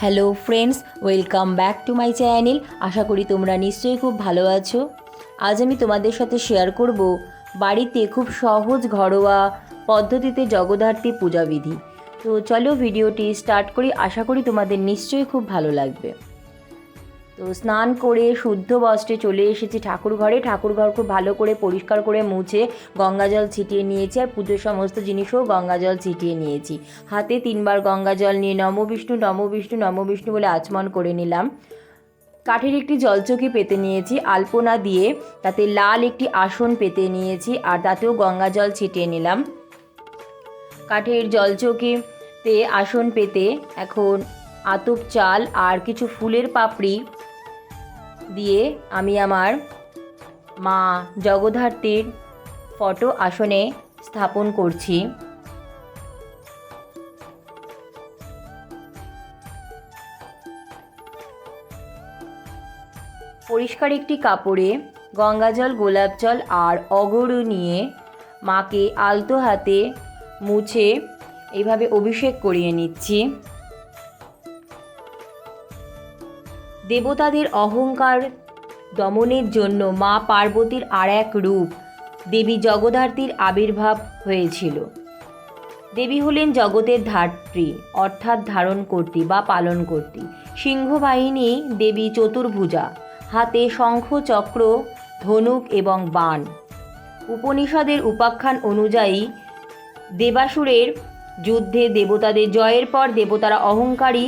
Hello friends, welcome back to my channel. আশা করি তোমরা নিশ্চয়ই খুব ভালো আছো। আজ আমি তোমাদের সাথে শেয়ার করব বাড়িতে খুব সহজ ঘরোয়া পদ্ধতিতে জগদ্ধাত্রী পূজাবিধি। তো চলো ভিডিওটি স্টার্ট করি। আশা করি তোমাদের নিশ্চয়ই খুব ভালো লাগবে। তো স্নান করে শুদ্ধ বস্ত্রে চলে এসেছি ঠাকুরঘরে। ঠাকুরঘর খুব ভালো করে পরিষ্কার করে মুছে গঙ্গাজল ছিটিয়ে নিয়েছি, আর পুজোর সমস্ত জিনিসও গঙ্গাজল ছিটিয়ে নিয়েছি। হাতে 3বার গঙ্গাজল নিয়ে নম বিষ্ণু নম বিষ্ণু নম বিষ্ণু বলে আচমন করে নিলাম। কাঠের একটি জলচৌকি পেতে নিয়েছি আলপনা দিয়ে, তাতে লাল একটি আসন পেতে নিয়েছি, আর তাতেও গঙ্গাজল ছিটিয়ে নিলাম। কাঠের জলচৌকিতে আসন পেতে এখন আতপ চাল আর কিছু ফুলের পাপড়ি দিয়ে আমি আমার মা জগদ্ধাত্রীর ফটো আসনে স্থাপন করছি। পরিষ্কার একটি কাপড়ে গঙ্গাজল, গোলাপ জল আর অগরু নিয়ে মাকে আলতো হাতে মুছে এইভাবে অভিষেক করিয়ে নিচ্ছি। দেবতাদের অহংকার দমনের জন্য মা পার্বতীর আর এক রূপ দেবী জগদ্ধাত্রীর আবির্ভাব হয়েছিল। দেবী হলেন জগতের ধাত্রী, অর্থাৎ ধারণ কর্ত্রী বা পালন কর্ত্রী। সিংহবাহিনী দেবী চতুর্ভুজা, হাতে শঙ্খ, চক্র, ধনুক এবং বাণ। উপনিষদের উপাখ্যান অনুযায়ী দেবাসুরের যুদ্ধে দেবতাদের জয়ের পর দেবতারা অহংকারী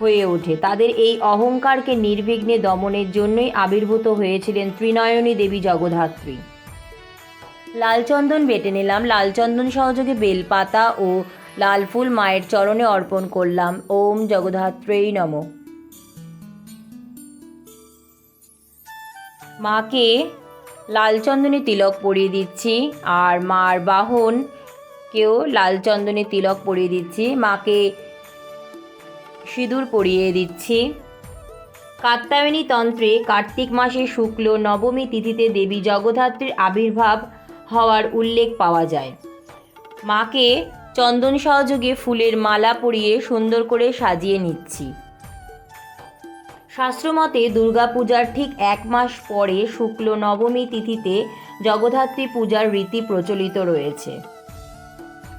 হয়ে ওঠে। তাদের এই অহংকারকে নির্বিঘ্নে দমনের জন্যই আবির্ভূত হয়েছিলেন ত্রিনয়নী দেবী জগদ্ধাত্রী। লাল চন্দন বেটে নিলাম। লাল চন্দন সহযোগে বেলপাতা ও লাল ফুল মায়ের চরণে অর্পণ করলাম। ওম জগদ্ধাত্রী নমঃ। মাকে লাল চন্দনে তিলক পরিয়ে দিচ্ছি, আর মার বাহনকেও লাল চন্দনে তিলক পরিয়ে দিচ্ছি। মাকে সিঁদুর পরিয়ে দিচ্ছি। কাত্যায়নী তন্ত্রে কার্তিক মাসে শুক্ল নবমী তিথিতে দেবী জগদ্ধাত্রীর আবির্ভাব হওয়ার উল্লেখ পাওয়া যায়। মাকে চন্দন সহযোগে ফুলের মালা পরিয়ে সুন্দর করে সাজিয়ে নিচ্ছি। শাস্ত্রমতে দুর্গাপূজার ঠিক 1 মাস পরে শুক্ল নবমী তিথিতে জগদ্ধাত্রী পূজার রীতি প্রচলিত রয়েছে।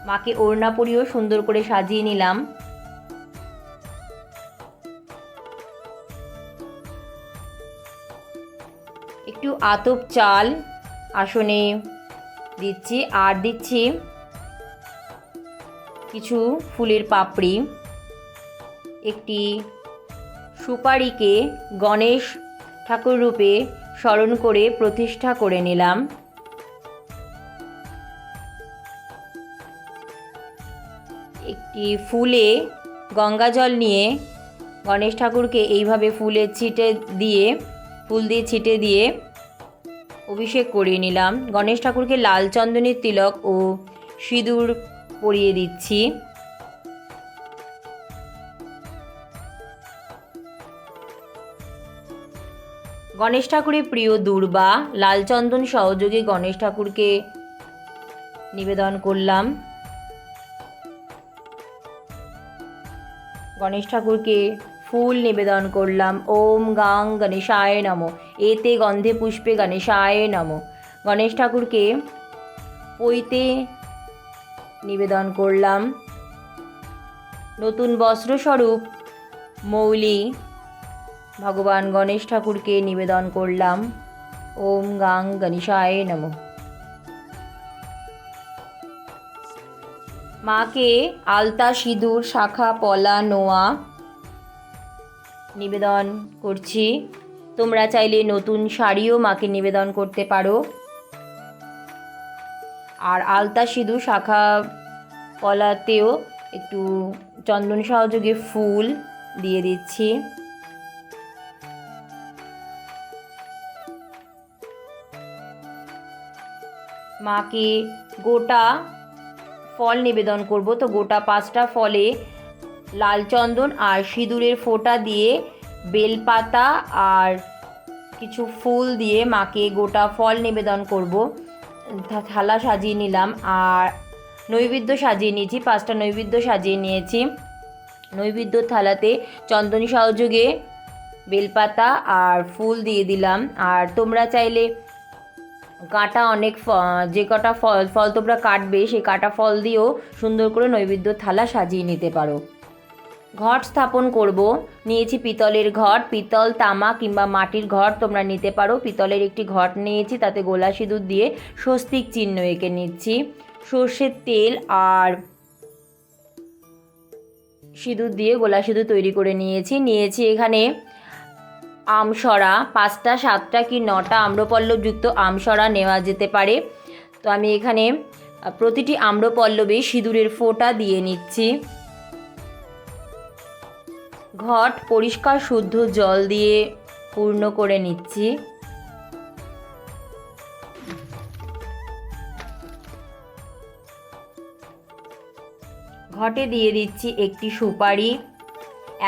মাকে ওড়না পরিয়েও সুন্দর করে সাজিয়ে নিলাম। একটু আতপ চাল আসনে দিচ্ছি, আর দিচ্ছি কিছু ফুলের পাপড়ি। একটি সুপারিকে গণেশ ঠাকুর রূপে স্মরণ করে প্রতিষ্ঠা করে নিলাম। একটি ফুলে গঙ্গাজল নিয়ে গণেশ ঠাকুরকে এইভাবে ফুল দিয়ে ছিটে দিয়ে অভিষেক করিয়ে নিলাম। গণেশ ঠাকুরকে লাল চন্দনের তিলক ও সিঁদুর পরিয়ে দিচ্ছি। গণেশ ঠাকুরের প্রিয় দূর্বা লাল চন্দন সহযোগে গণেশ ঠাকুরকে নিবেদন করলাম। গণেশ ঠাকুরকে ফুল নিবেদন করলাম। ওম গাং গণেশায় নমঃ, এতে গন্ধে পুষ্পে গণেশায় নমঃ। গণেশ ঠাকুরকে পৈতে নিবেদন করলাম। নতুন বস্ত্রস্বরূপ মৌলি ভগবান গণেশ ঠাকুরকে নিবেদন করলাম। ওম গাং গণেশায় নমঃ। মাকে আলতা, সিঁদুর, শাখা, পলা, নোয়া নিবেদন করছি। তোমরা চাইলে নতুন শাড়িও মাকে নিবেদন করতে পারো। আর আলতা, সিঁদুর, শাখা, পলাতেও একটু চন্দন সহযোগে ফুল দিয়ে দিচ্ছি। মাকে গোটা ফল নিবেদন করব। তো গোটা 5টা ফলে লাল চন্দন আর সিঁদুরের ফোঁটা দিয়ে বেলপাতা আর কিছু ফুল দিয়ে মাকে গোটা ফল নিবেদন করব। থালা সাজিয়ে নিলাম, আর নৈবেদ্য সাজিয়ে নিয়েছি। 5টা নৈবেদ্য সাজিয়ে নিয়েছি। নৈবেদ্য থালাতে চন্দনী সহযোগে বেলপাতা আর ফুল দিয়ে দিলাম। আর তোমরা চাইলে কাটা অনেক যে কটা ফল তোমরা কাটবে সেই কাটা ফল দিয়েও সুন্দর করে নৈবেদ্য থালা সাজিয়ে নিতে পারো। ঘট স্থাপন করব। নিয়েছি পিতলের ঘট, পিতল, তামা কিংবা মাটির ঘট তোমরা নিতে পারো। পিতলের একটি ঘট নিয়েছি, তাতে গোলা সিঁদুর দিয়ে স্বস্তিক চিহ্ন এঁকে নিচ্ছি। সর্ষের তেল আর সিঁদুর দিয়ে গোলা সিঁদুর তৈরি করে নিয়েছি এখানে আমসরা 5টা 7টা কি 9টা আম্রপল্লবযুক্ত আমসরা নেওয়া যেতে পারে। তো আমি এখানে প্রতিটি আম্রপল্লবে সিঁদুরের ফোঁটা দিয়ে নিচ্ছি। ঘট পরিষ্কার শুদ্ধ জল দিয়ে পূর্ণ করে নিচ্ছি। ঘটে দিয়ে দিচ্ছি একটি সুপারি,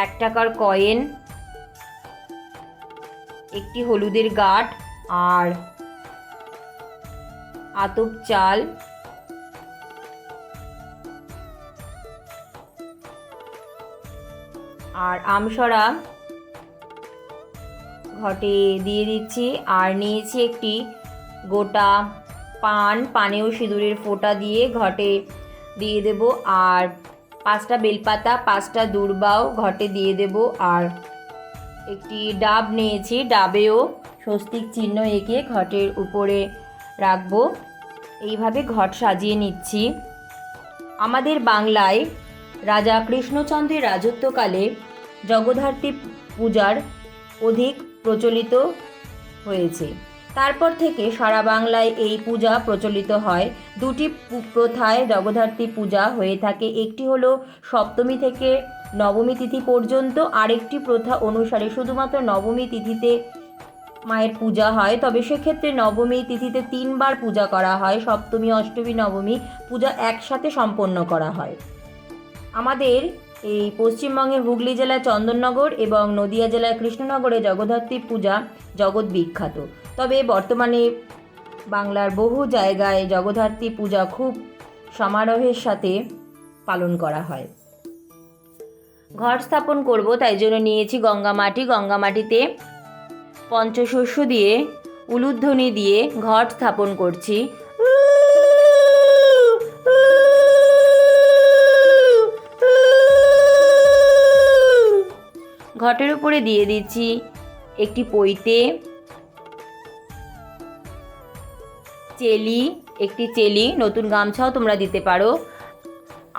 1 টাকার কয়েন, একটি হলুদের গাঁট আর আতপ চাল। আর আমসরা ঘটে দিয়ে দিচ্ছি। আর নিয়েছি একটি গোটা পানেও সিঁদুরের ফোঁটা দিয়ে ঘটে দিয়ে দেব। আর 5টা বেলপাতা, 5টা দূর্বাও ঘটে দিয়ে দেব। আর একটি ডাব নিয়েছি, ডাবেও স্বস্তিক চিহ্ন এঁকে ঘটের উপরে রাখবো। এইভাবে ঘট সাজিয়ে নিচ্ছি। আমাদের বাংলায় রাজা কৃষ্ণচন্দ্রের রাজত্বকালে জগদ্ধাত্রী পূজার অধিক প্রচলিত হয়েছে। তারপর থেকে সারা বাংলায় এই পূজা প্রচলিত হয়। 2টি প্রথায় জগদ্ধাত্রী পূজা হয়ে থাকে। একটি হলো সপ্তমী থেকে নবমী তিথি পর্যন্ত, আরেকটি প্রথা অনুসারে শুধুমাত্র নবমী তিথিতে মায়ের পূজা হয়। তবে সেক্ষেত্রে নবমী তিথিতে 3 বার পূজা করা হয়। সপ্তমী, অষ্টমী, নবমী পূজা একসাথে সম্পন্ন করা হয়। আমাদের এই পশ্চিমবঙ্গের হুগলি জেলার চন্দননগর এবং নদিয়া জেলার কৃষ্ণনগরে জগদ্ধাত্রী পূজা জগৎ বিখ্যাত। তবে বর্তমানে বাংলার বহু জায়গায় জগদ্ধাত্রী পূজা খুব সমারোহের সাথে পালন করা হয়। ঘট স্থাপন করব, তাই জন্য নিয়েছি গঙ্গা মাটি। গঙ্গা মাটিতে পঞ্চশস্য দিয়ে উলুধ্বনি দিয়ে ঘট স্থাপন করছি। ঘটের উপরে দিয়ে দিচ্ছি একটি পৈতে, একটি চেলি, নতুন গামছাও তোমরা দিতে পারো।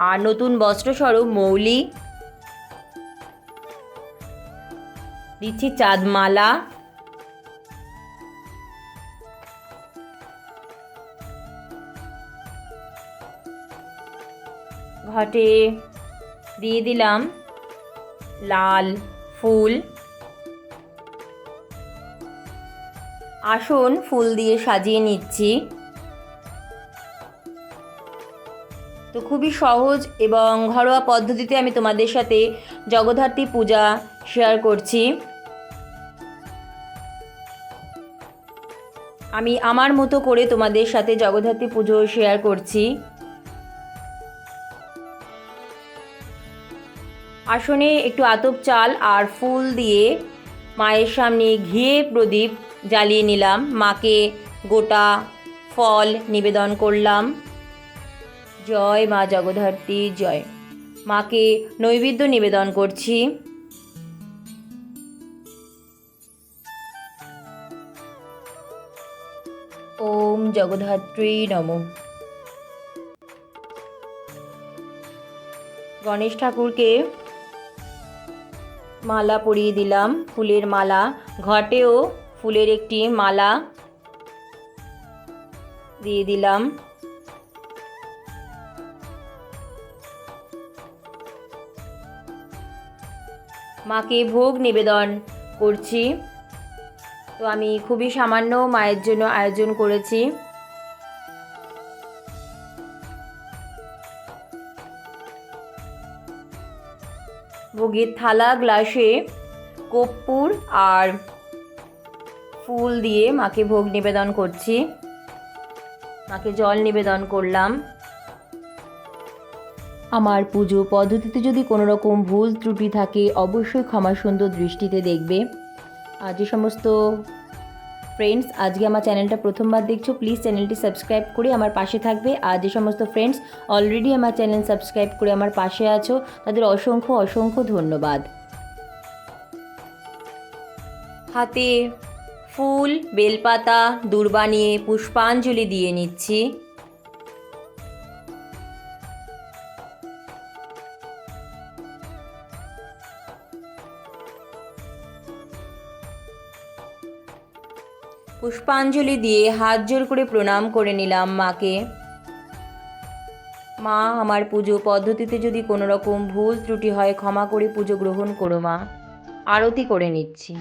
আর নতুন বস্ত্রস্বরূপ মৌলি দিচ্ছি, চাঁদমালা, ঘটে দিয়ে দিলাম লাল ফুল, আসন ফুল দিয়ে সাজিয়ে নিচ্ছি। তো খুবই সহজ এবং ঘরোয়া পদ্ধতিতে আমি তোমাদের সাথে জগদ্ধাত্রী পূজা শেয়ার করছি। আমি আমার মতো করে তোমাদের সাথে জগদ্ধাত্রী পুজো শেয়ার করছি। আসনে একটু আতপ চাল আর ফুল দিয়ে মায়ের সামনে ঘিয়ে প্রদীপ জ্বালিয়ে নিলাম। মাকে গোটা ফল নিবেদন করলাম। জয় মা জগদ্ধাত্রী জয়। মাকে নৈবেদ্য নিবেদন করছি। ওম জগদ্ধাত্রী নমঃ। গণেশ ঠাকুরকে মালা পরিয়ে দিলাম, ফুলের মালা। ঘটেও ফুলের একটি মালা দিয়ে দিলাম। মাকে ভোগ নিবেদন করছি। তো আমি খুবই সামান্য মায়ের জন্য আয়োজন করেছি। ভোগের থালা, গ্লাসে কর্পূর আর ফুল দিয়ে মাকে ভোগ নিবেদন করছি। মাকে জল নিবেদন করলাম। আমার পুজো পদ্ধতিতে যদি কোনো রকম ভুল ত্রুটি থাকে অবশ্যই ক্ষমা সুন্দর দৃষ্টিতে দেখবে। আর যে সমস্ত ফ্রেন্ডস আজকে আমার চ্যানেলটা প্রথমবার দেখছো, প্লিজ চ্যানেলটি সাবস্ক্রাইব করে আমার পাশে থাকবে। আর যে সমস্ত ফ্রেন্ডস অলরেডি আমার চ্যানেল সাবস্ক্রাইব করে আমার পাশে আছো, তাদের অসংখ্য অসংখ্য ধন্যবাদ। হাতে ফুল, বেলপাতা, দূর্বা নিয়ে পুষ্পাঞ্জলি দিয়ে নিচ্ছি। পুষ্পাঞ্জলি দিয়ে হাত জোর করে প্রণাম করে নিলাম মাকে। মা, আমার পুজো পদ্ধতিতে যদি কোনো রকম ভুল ত্রুটি হয় ক্ষমা করে পুজো গ্রহণ করো মা। আরতি করে নিচ্ছি।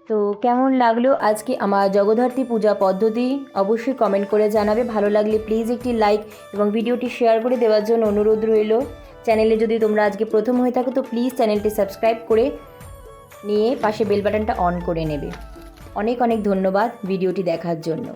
তো কেমন লাগলো আজকে আমার জগদ্ধাত্রী পূজা পদ্ধতি অবশ্যই কমেন্ট করে জানাবে। ভালো লাগলে প্লিজ একটি লাইক এবং ভিডিওটি শেয়ার করে দেওয়ার জন্য অনুরোধ রইল। চ্যানেলে যদি তোমরা আজকে প্রথম হয়ে থাকো তো প্লিজ চ্যানেলটি সাবস্ক্রাইব করে নিয়ে পাশে বেল বাটনটা অন করে নেবে। অনেক অনেক ধন্যবাদ ভিডিওটি দেখার জন্য।